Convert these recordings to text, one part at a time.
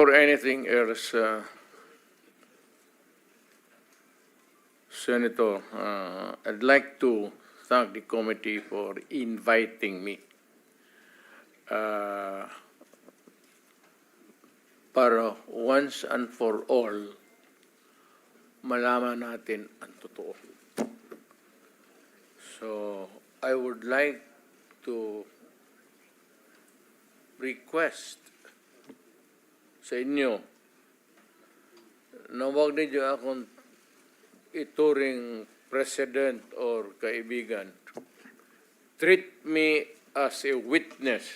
Or anything else, Senator, I'd like to thank the committee for inviting me para once and for all malaman natin ang totoo. So, I would like to request sa inyo na huwag ninyo akong ituring president or kaibigan. Treat me as a witness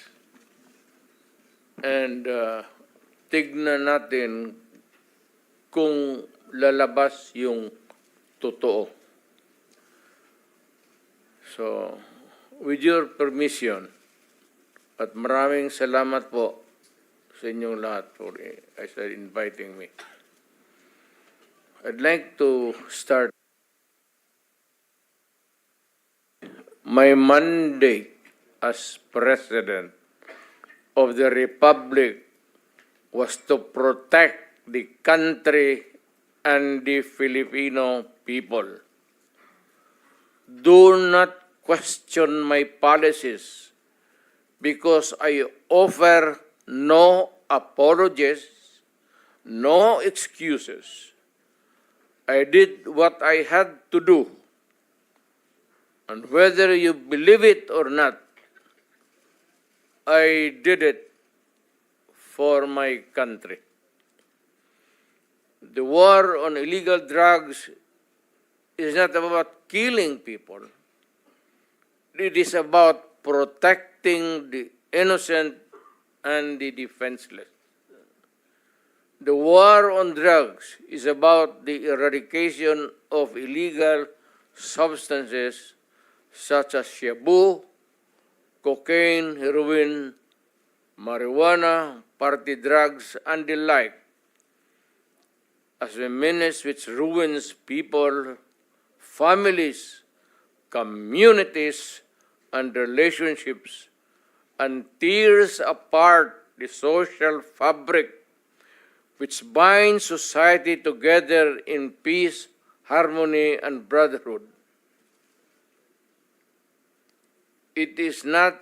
and tignan natin kung lalabas yung totoo. So, with your permission, at maraming salamat po sa inyong lahat for inviting me. I'd like to start. My mandate as President of the Republic was to protect the country and the Filipino people. Do not question my policies because I offer no apologies, no excuses. I did what I had to do. And whether you believe it or not, I did it for my country. The war on illegal drugs is not about killing people. It is about protecting the innocent and the defenseless. The war on drugs is about the eradication of illegal substances such as shabu, cocaine, heroin, marijuana, party drugs, and the like, as a menace which ruins people, families, communities, and relationships, and tears apart the social fabric which binds society together in peace, harmony, and brotherhood. It is not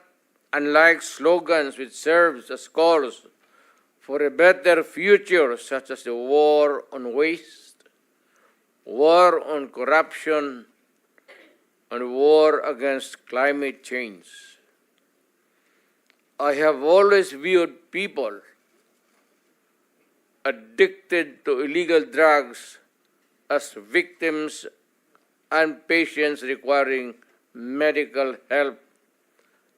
unlike slogans which serves as calls for a better future, such as the war on waste, war on corruption, and war against climate change. I have always viewed people addicted to illegal drugs as victims and patients requiring medical help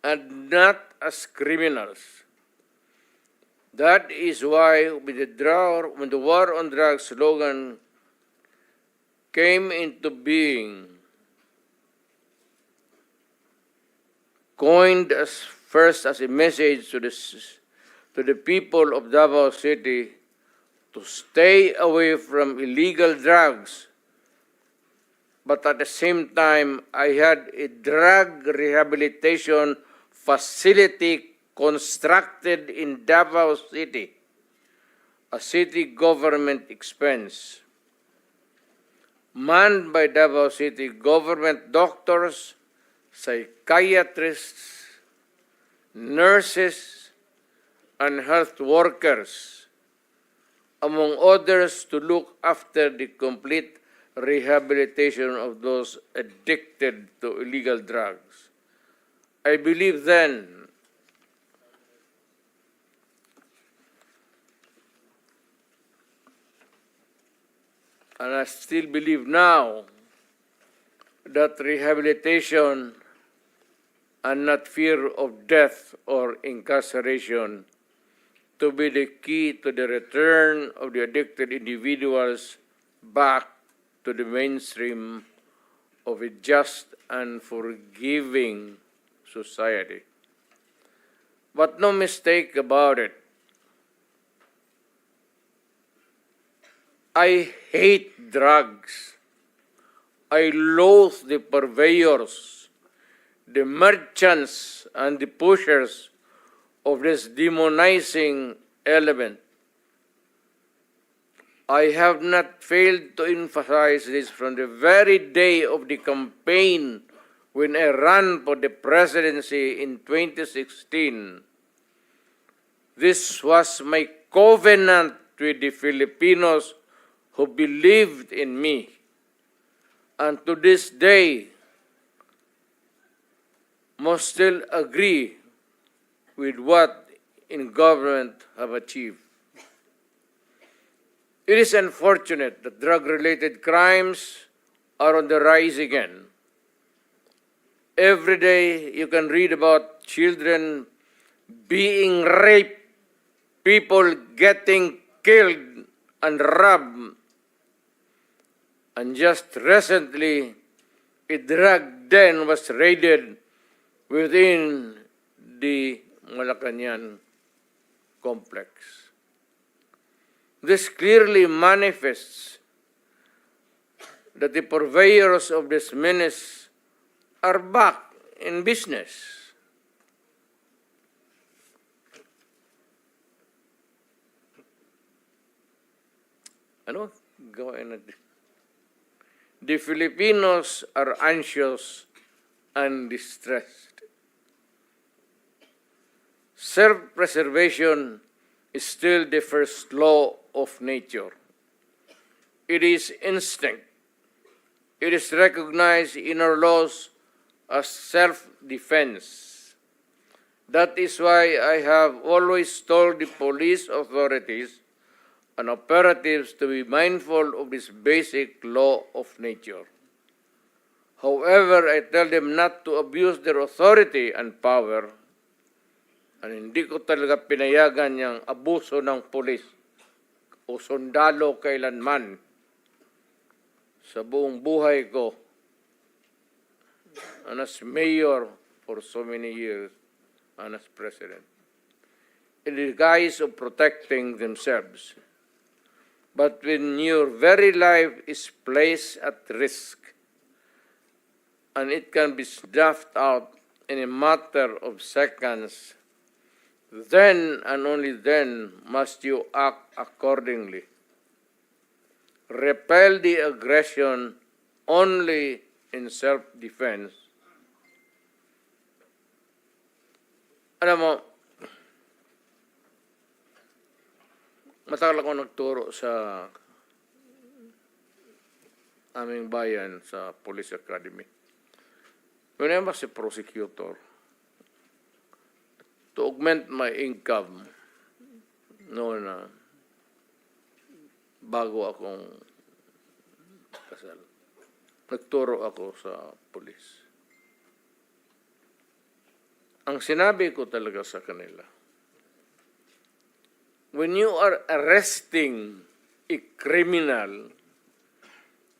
and not as criminals. That is why when the war on drugs slogan came into being, coined first as a message to the people of Davao City to stay away from illegal drugs, but at the same time, I had a drug rehabilitation facility constructed in Davao City, a city government expense, manned by Davao City government doctors, psychiatrists, nurses, and health workers, among others, to look after the complete rehabilitation of those addicted to illegal drugs. I believe then and I still believe now that rehabilitation and not fear of death or incarceration to be the key to the return of the addicted individuals back to the mainstream of a just and forgiving society. But no mistake about it, I hate drugs. I loathe the purveyors, the merchants, and the pushers of this demonizing element. I have not failed to emphasize this from the very day of the campaign when I ran for the presidency in 2016. This was my covenant with the Filipinos who believed in me. And to this day, must still agree with what in government have achieved. It is unfortunate that drug-related crimes are on the rise again. Every day you can read about children being raped, people getting killed and robbed. And just recently, a drug den was raided within the Malacanang complex. This clearly manifests that the purveyors of this menace are back in business. Ano? Gawain natin. The Filipinos are anxious and distressed. Self-preservation is still the first law of nature. It is instinct. It is recognized in our laws as self-defense. That is why I have always told the police authorities and operatives to be mindful of this basic law of nature. However, I tell them not to abuse their authority and power, and hindi ko talaga pinayagan yung abuso ng pulis o sundalo kailanman sa buong buhay ko and as mayor for so many years and as president, in the guise of protecting themselves. But when your very life is placed at risk and it can be snuffed out in a matter of seconds, then and only then must you act accordingly. Repel the aggression only in self-defense. Alam mo, matagal ako nagturo sa aming bayan sa Police Academy. When I was a prosecutor, to augment my income noon na bago akong kasal, nagturo ako sa pulis. Ang sinabi ko talaga sa kanila, when you are arresting a criminal,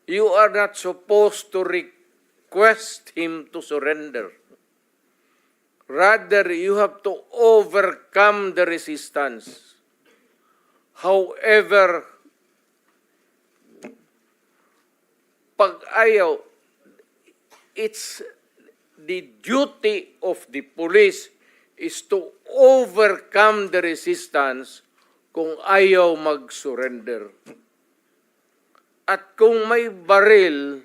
you are not supposed to request him to surrender. Rather, you have to overcome the resistance. However, pag ayaw, it's the duty of the police is to overcome the resistance kung ayaw mag-surrender. At kung may baril,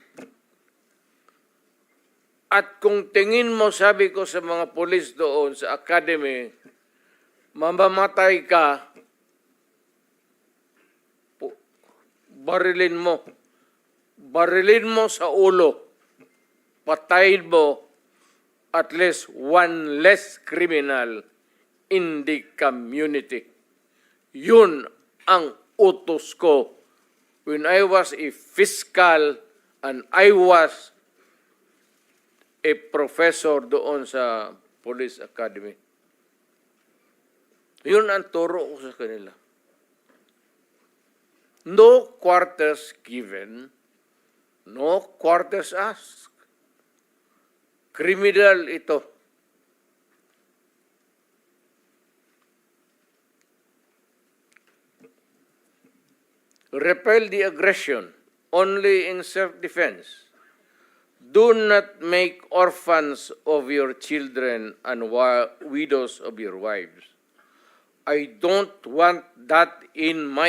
at kung tingin mo, sabi ko sa mga pulis doon sa academy, mamamatay ka, barilin mo. Barilin mo sa ulo. Patayin mo at least one less criminal in the community. Yun ang utos ko when I was a fiscal and I was a professor doon sa Police Academy. Yun ang turo ko sa kanila. No quarters given, no quarters asked. Criminal ito. Repel the aggression only in self-defense. Do not make orphans of your children and widows of your wives. I don't want that in my